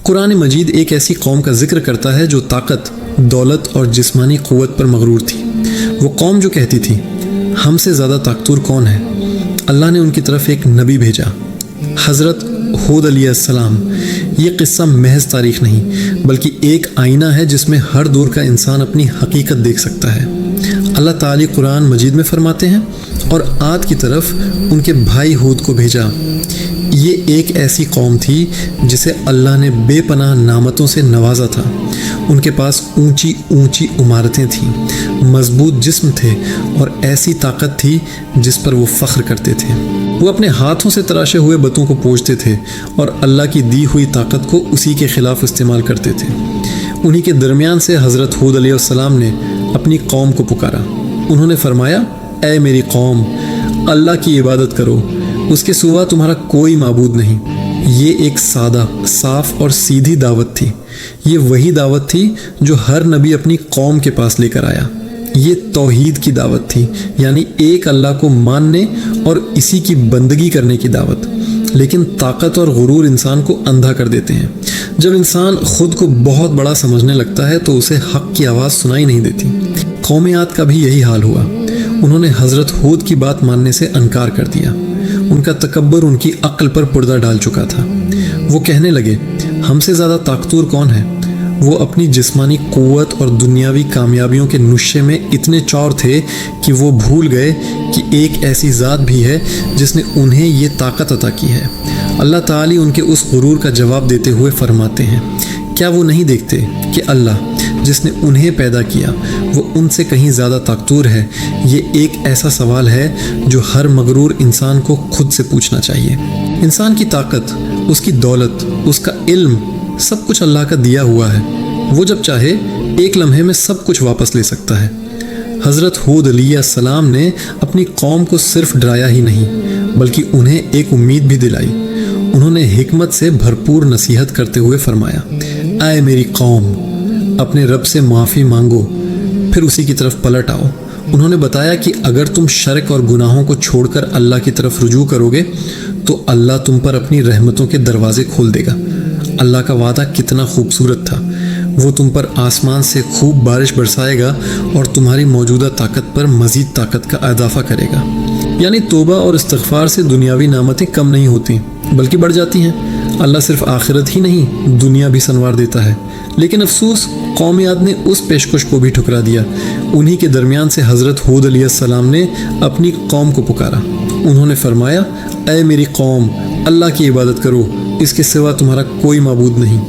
قرآن مجید ایک ایسی قوم کا ذکر کرتا ہے جو طاقت، دولت اور جسمانی قوت پر مغرور تھی۔ وہ قوم جو کہتی تھی ہم سے زیادہ طاقتور کون ہے؟ اللہ نے ان کی طرف ایک نبی بھیجا، حضرت ہود علیہ السلام۔ یہ قصہ محض تاریخ نہیں بلکہ ایک آئینہ ہے جس میں ہر دور کا انسان اپنی حقیقت دیکھ سکتا ہے۔ اللہ تعالی قرآن مجید میں فرماتے ہیں، اور عاد کی طرف ان کے بھائی ہود کو بھیجا۔ یہ ایک ایسی قوم تھی جسے اللہ نے بے پناہ نعمتوں سے نوازا تھا۔ ان کے پاس اونچی اونچی عمارتیں تھیں، مضبوط جسم تھے اور ایسی طاقت تھی جس پر وہ فخر کرتے تھے۔ وہ اپنے ہاتھوں سے تراشے ہوئے بتوں کو پوجتے تھے اور اللہ کی دی ہوئی طاقت کو اسی کے خلاف استعمال کرتے تھے۔ انہی کے درمیان سے حضرت ہود علیہ السلام نے اپنی قوم کو پکارا۔ انہوں نے فرمایا، اے میری قوم، اللہ کی عبادت کرو، اس کے سوا تمہارا کوئی معبود نہیں۔ یہ ایک سادہ، صاف اور سیدھی دعوت تھی۔ یہ وہی دعوت تھی جو ہر نبی اپنی قوم کے پاس لے کر آیا۔ یہ توحید کی دعوت تھی، یعنی ایک اللہ کو ماننے اور اسی کی بندگی کرنے کی دعوت۔ لیکن طاقت اور غرور انسان کو اندھا کر دیتے ہیں۔ جب انسان خود کو بہت بڑا سمجھنے لگتا ہے تو اسے حق کی آواز سنائی نہیں دیتی۔ قوم عاد کا بھی یہی حال ہوا۔ انہوں نے حضرت ہود کی بات ماننے سے انکار کر دیا۔ ان کا تکبر ان کی عقل پر پردہ ڈال چکا تھا۔ وہ کہنے لگے، ہم سے زیادہ طاقتور کون ہے؟ وہ اپنی جسمانی قوت اور دنیاوی کامیابیوں کے نشے میں اتنے چور تھے کہ وہ بھول گئے کہ ایک ایسی ذات بھی ہے جس نے انہیں یہ طاقت عطا کی ہے۔ اللہ تعالی ان کے اس غرور کا جواب دیتے ہوئے فرماتے ہیں، کیا وہ نہیں دیکھتے کہ اللہ جس نے انہیں پیدا کیا وہ ان سے کہیں زیادہ طاقتور ہے؟ یہ ایک ایسا سوال ہے جو ہر مغرور انسان کو خود سے پوچھنا چاہیے۔ انسان کی طاقت، اس کی دولت، اس کا علم، سب کچھ اللہ کا دیا ہوا ہے۔ وہ جب چاہے ایک لمحے میں سب کچھ واپس لے سکتا ہے۔ حضرت ہود علیہ السلام نے اپنی قوم کو صرف ڈرایا ہی نہیں بلکہ انہیں ایک امید بھی دلائی۔ انہوں نے حکمت سے بھرپور نصیحت کرتے ہوئے فرمایا، اے میری قوم، اپنے رب سے معافی مانگو، پھر اسی کی طرف پلٹ آؤ۔ انہوں نے بتایا کہ اگر تم شرک اور گناہوں کو چھوڑ کر اللہ کی طرف رجوع کرو گے تو اللہ تم پر اپنی رحمتوں کے دروازے کھول دے گا۔ اللہ کا وعدہ کتنا خوبصورت تھا۔ وہ تم پر آسمان سے خوب بارش برسائے گا اور تمہاری موجودہ طاقت پر مزید طاقت کا اضافہ کرے گا۔ یعنی توبہ اور استغفار سے دنیاوی نعمتیں کم نہیں ہوتی بلکہ بڑھ جاتی ہیں۔ اللہ صرف آخرت ہی نہیں، دنیا بھی سنوار دیتا ہے۔ لیکن افسوس، قوم عاد نے اس پیشکش کو بھی ٹھکرا دیا۔ انہی کے درمیان سے حضرت ہود علیہ السلام نے اپنی قوم کو پکارا۔ انہوں نے فرمایا، اے میری قوم، اللہ کی عبادت کرو، اس کے سوا تمہارا کوئی معبود نہیں۔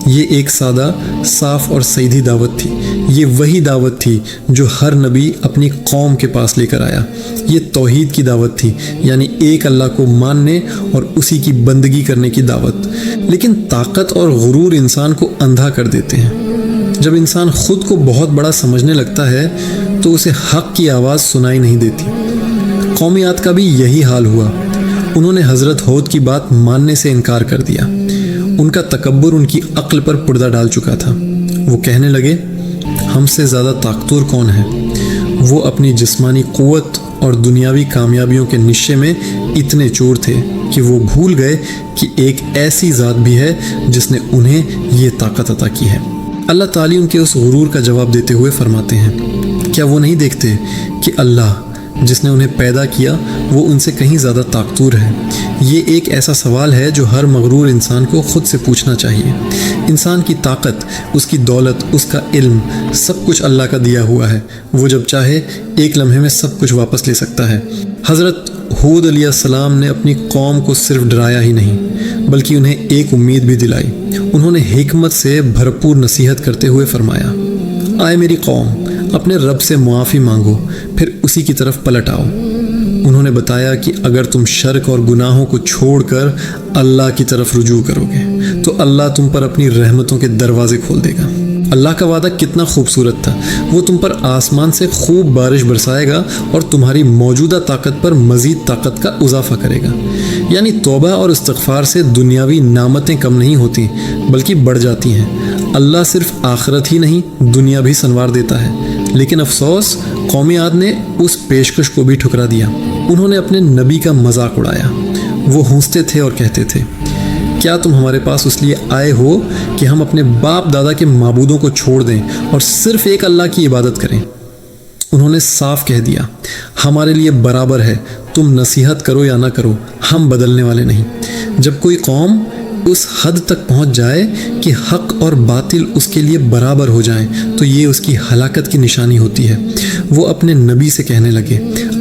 یہ ایک سادہ، صاف اور سیدھی دعوت تھی۔ یہ وہی دعوت تھی جو ہر نبی اپنی قوم کے پاس لے کر آیا۔ یہ توحید کی دعوت تھی، یعنی ایک اللہ کو ماننے اور اسی کی بندگی کرنے کی دعوت۔ لیکن طاقت اور غرور انسان کو اندھا کر دیتے ہیں۔ جب انسان خود کو بہت بڑا سمجھنے لگتا ہے تو اسے حق کی آواز سنائی نہیں دیتی۔ قوم عاد کا بھی یہی حال ہوا۔ انہوں نے حضرت ہود کی بات ماننے سے انکار کر دیا۔ ان کا تکبر ان کی عقل پر پردہ ڈال چکا تھا۔ وہ کہنے لگے، ہم سے زیادہ طاقتور کون ہے؟ وہ اپنی جسمانی قوت اور دنیاوی کامیابیوں کے نشے میں اتنے چور تھے کہ وہ بھول گئے کہ ایک ایسی ذات بھی ہے جس نے انہیں یہ طاقت عطا کی ہے۔ اللہ تعالی ان کے اس غرور کا جواب دیتے ہوئے فرماتے ہیں، کیا وہ نہیں دیکھتے کہ اللہ جس نے انہیں پیدا کیا وہ ان سے کہیں زیادہ طاقتور ہے؟ یہ ایک ایسا سوال ہے جو ہر مغرور انسان کو خود سے پوچھنا چاہیے۔ انسان کی طاقت، اس کی دولت، اس کا علم، سب کچھ اللہ کا دیا ہوا ہے۔ وہ جب چاہے ایک لمحے میں سب کچھ واپس لے سکتا ہے۔ حضرت ہود علیہ السلام نے اپنی قوم کو صرف ڈرایا ہی نہیں بلکہ انہیں ایک امید بھی دلائی۔ انہوں نے حکمت سے بھرپور نصیحت کرتے ہوئے فرمایا، اے میری قوم، اپنے رب سے معافی مانگو، پھر اسی کی طرف پلٹ آؤ۔ انہوں نے بتایا کہ اگر تم شرک اور گناہوں کو چھوڑ کر اللہ کی طرف رجوع کرو گے تو اللہ تم پر اپنی رحمتوں کے دروازے کھول دے گا۔ اللہ کا وعدہ کتنا خوبصورت تھا۔ وہ تم پر آسمان سے خوب بارش برسائے گا اور تمہاری موجودہ طاقت پر مزید طاقت کا اضافہ کرے گا۔ یعنی توبہ اور استغفار سے دنیاوی نعمتیں کم نہیں ہوتی بلکہ بڑھ جاتی ہیں۔ اللہ صرف آخرت ہی نہیں، دنیا بھی سنوار دیتا ہے۔ لیکن افسوس، قوم عاد نے اس پیشکش کو بھی ٹھکرا دیا۔ انہوں نے اپنے نبی کا مذاق اڑایا۔ وہ ہنستے تھے اور کہتے تھے، کیا تم ہمارے پاس اس لیے آئے ہو کہ ہم اپنے باپ دادا کے معبودوں کو چھوڑ دیں اور صرف ایک اللہ کی عبادت کریں؟ انہوں نے صاف کہہ دیا، ہمارے لیے برابر ہے، تم نصیحت کرو یا نہ کرو، ہم بدلنے والے نہیں۔ جب کوئی قوم اس حد تک پہنچ جائے کہ حق اور باطل اس کے لیے برابر ہو جائیں تو یہ اس کی ہلاکت کی نشانی ہوتی ہے۔ وہ اپنے نبی سے کہنے لگے،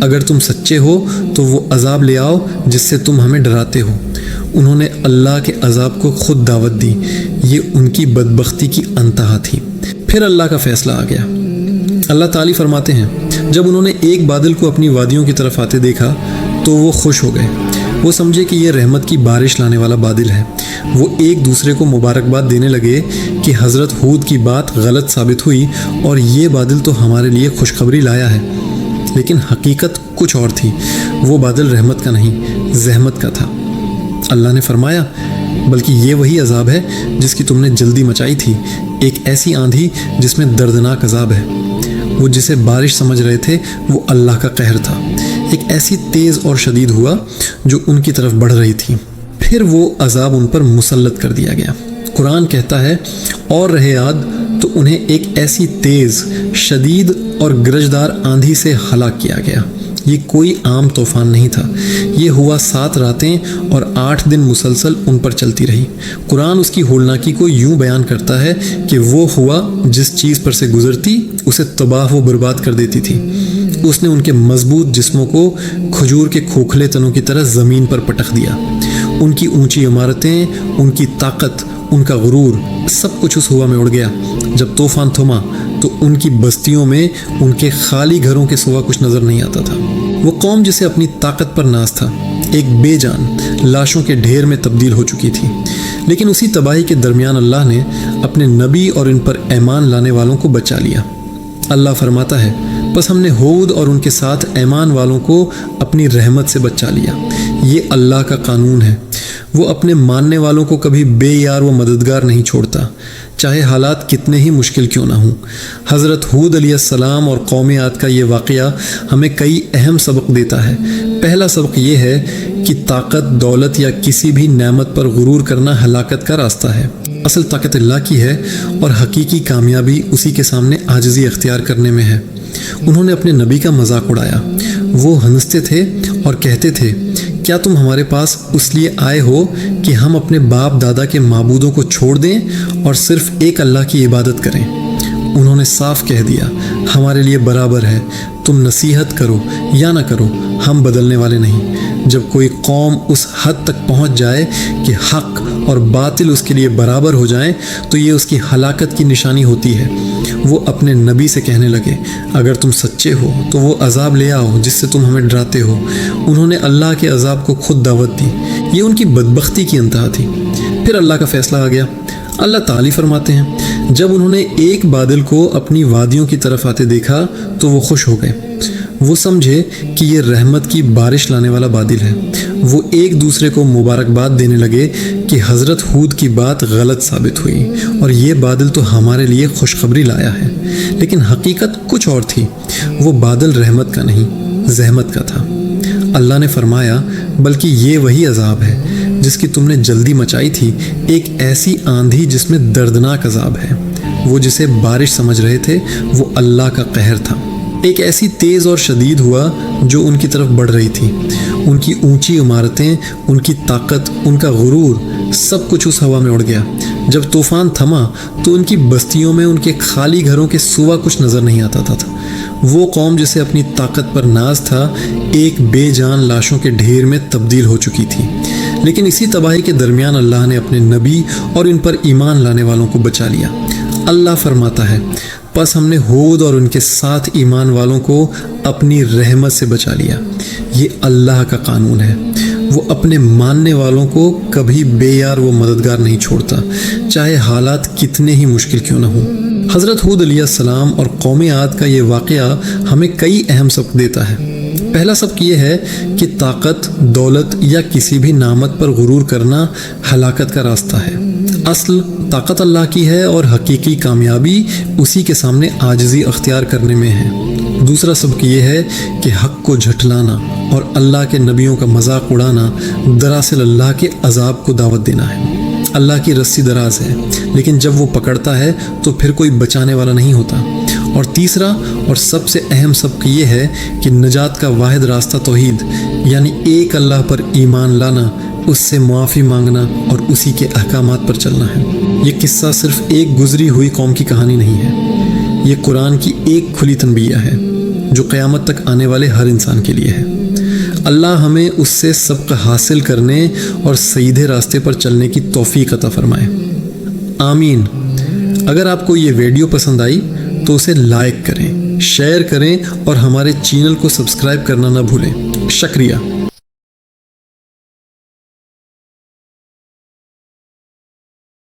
اگر تم سچے ہو تو وہ عذاب لے آؤ جس سے تم ہمیں ڈراتے ہو۔ انہوں نے اللہ کے عذاب کو خود دعوت دی، یہ ان کی بدبختی کی انتہا تھی۔ پھر اللہ کا فیصلہ آ گیا۔ اللہ تعالی فرماتے ہیں، جب انہوں نے ایک بادل کو اپنی وادیوں کی طرف آتے دیکھا تو وہ خوش ہو گئے۔ وہ سمجھے کہ یہ رحمت کی بارش لانے والا بادل ہے۔ وہ ایک دوسرے کو مبارکباد دینے لگے کہ حضرت ہود کی بات غلط ثابت ہوئی اور یہ بادل تو ہمارے لیے خوشخبری لایا ہے، لیکن حقیقت کچھ اور تھی۔ وہ بادل رحمت کا نہیں، زحمت کا تھا۔ اللہ نے فرمایا، بلکہ یہ وہی عذاب ہے جس کی تم نے جلدی مچائی تھی، ایک ایسی آندھی جس میں دردناک عذاب ہے۔ وہ جسے بارش سمجھ رہے تھے وہ اللہ کا قہر تھا، ایک ایسی تیز اور شدید ہوا جو ان کی طرف بڑھ رہی تھی۔ پھر وہ عذاب ان پر مسلط کر دیا گیا۔ قرآن کہتا ہے، اور رہے عاد تو انہیں ایک ایسی تیز، شدید اور گرجدار آندھی سے ہلاک کیا گیا۔ یہ کوئی عام طوفان نہیں تھا، یہ ہوا 7 راتیں اور 8 دن مسلسل ان پر چلتی رہی۔ قرآن اس کی ہولناکی کو یوں بیان کرتا ہے کہ وہ ہوا جس چیز پر سے گزرتی اسے تباہ و برباد کر دیتی تھی۔ اس نے ان کے مضبوط جسموں کو کھجور کے کھوکھلے تنوں کی طرح زمین پر پٹخ دیا۔ ان کی اونچی عمارتیں، ان کی طاقت، ان کا غرور، سب کچھ اس ہوا میں اڑ گیا۔ جب طوفان تھما تو ان کی بستیوں میں ان کے خالی گھروں کے سوا کچھ نظر نہیں آتا تھا۔ وہ قوم جسے اپنی طاقت پر ناز تھا، ایک بے جان لاشوں کے ڈھیر میں تبدیل ہو چکی تھی۔ لیکن اسی تباہی کے درمیان اللہ نے اپنے نبی اور ان پر ایمان لانے والوں کو بچا لیا۔ اللہ فرماتا ہے، بس ہم نے ہود اور ان کے ساتھ ایمان والوں کو اپنی رحمت سے بچا لیا۔ یہ اللہ کا قانون ہے، وہ اپنے ماننے والوں کو کبھی بے یار و مددگار نہیں چھوڑتا، چاہے حالات کتنے ہی مشکل کیوں نہ ہوں۔ حضرت ہود علیہ السلام اور قوم عاد کا یہ واقعہ ہمیں کئی اہم سبق دیتا ہے۔ پہلا سبق یہ ہے کہ طاقت، دولت یا کسی بھی نعمت پر غرور کرنا ہلاکت کا راستہ ہے۔ اصل طاقت اللہ کی ہے اور حقیقی کامیابی اسی کے سامنے عاجزی اختیار کرنے میں ہے۔ انہوں نے اپنے نبی کا مذاق اڑایا۔ وہ ہنستے تھے اور کہتے تھے، کیا تم ہمارے پاس اس لیے آئے ہو کہ ہم اپنے باپ دادا کے معبودوں کو چھوڑ دیں اور صرف ایک اللہ کی عبادت کریں؟ انہوں نے صاف کہہ دیا، ہمارے لیے برابر ہے، تم نصیحت کرو یا نہ کرو، ہم بدلنے والے نہیں۔ جب کوئی قوم اس حد تک پہنچ جائے کہ حق اور باطل اس کے لیے برابر ہو جائیں تو یہ اس کی ہلاکت کی نشانی ہوتی ہے۔ وہ اپنے نبی سے کہنے لگے، اگر تم سچے ہو تو وہ عذاب لے آؤ جس سے تم ہمیں ڈراتے ہو۔ انہوں نے اللہ کے عذاب کو خود دعوت دی، یہ ان کی بدبختی کی انتہا تھی۔ پھر اللہ کا فیصلہ آ گیا۔ اللہ تعالی فرماتے ہیں، جب انہوں نے ایک بادل کو اپنی وادیوں کی طرف آتے دیکھا تو وہ خوش ہو گئے۔ وہ سمجھے کہ یہ رحمت کی بارش لانے والا بادل ہے۔ وہ ایک دوسرے کو مبارکباد دینے لگے کہ حضرت ہود کی بات غلط ثابت ہوئی اور یہ بادل تو ہمارے لیے خوشخبری لایا ہے، لیکن حقیقت کچھ اور تھی۔ وہ بادل رحمت کا نہیں، زحمت کا تھا۔ اللہ نے فرمایا، بلکہ یہ وہی عذاب ہے جس کی تم نے جلدی مچائی تھی، ایک ایسی آندھی جس میں دردناک عذاب ہے۔ وہ جسے بارش سمجھ رہے تھے وہ اللہ کا قہر تھا، ایک ایسی تیز اور شدید ہوا جو ان کی طرف بڑھ رہی تھی۔ ان کی اونچی عمارتیں، ان کی طاقت، ان کا غرور، سب کچھ اس ہوا میں اڑ گیا۔ جب طوفان تھما تو ان کی بستیوں میں ان کے خالی گھروں کے سوا کچھ نظر نہیں آتا تھا۔ وہ قوم جسے اپنی طاقت پر ناز تھا، ایک بے جان لاشوں کے ڈھیر میں تبدیل ہو چکی تھی۔ لیکن اسی تباہی کے درمیان اللہ نے اپنے نبی اور ان پر ایمان لانے والوں کو بچا لیا۔ اللہ فرماتا ہے، پس ہم نے ہود اور ان کے ساتھ ایمان والوں کو اپنی رحمت سے بچا لیا۔ یہ اللہ کا قانون ہے، وہ اپنے ماننے والوں کو کبھی بے یار و مددگار نہیں چھوڑتا، چاہے حالات کتنے ہی مشکل کیوں نہ ہوں۔ حضرت ہود علیہ السلام اور قوم عاد کا یہ واقعہ ہمیں کئی اہم سبق دیتا ہے۔ پہلا سبق یہ ہے کہ طاقت، دولت یا کسی بھی نعمت پر غرور کرنا ہلاکت کا راستہ ہے۔ اصل طاقت اللہ کی ہے اور حقیقی کامیابی اسی کے سامنے عاجزی اختیار کرنے میں ہے۔ دوسرا سبق یہ ہے کہ حق کو جھٹلانا اور اللہ کے نبیوں کا مذاق اڑانا دراصل اللہ کے عذاب کو دعوت دینا ہے۔ اللہ کی رسی دراز ہے، لیکن جب وہ پکڑتا ہے تو پھر کوئی بچانے والا نہیں ہوتا۔ اور تیسرا اور سب سے اہم سبق یہ ہے کہ نجات کا واحد راستہ توحید یعنی ایک اللہ پر ایمان لانا، اس سے معافی مانگنا اور اسی کے احکامات پر چلنا ہے۔ یہ قصہ صرف ایک گزری ہوئی قوم کی کہانی نہیں ہے، یہ قرآن کی ایک کھلی تنبیہ ہے جو قیامت تک آنے والے ہر انسان کے لیے ہے۔ اللہ ہمیں اس سے سبق حاصل کرنے اور سیدھے راستے پر چلنے کی توفیق عطا فرمائے، آمین۔ اگر آپ کو یہ ویڈیو پسند آئی تو اسے لائک کریں، شیئر کریں اور ہمارے چینل کو سبسکرائب کرنا نہ بھولیں۔ شکریہ۔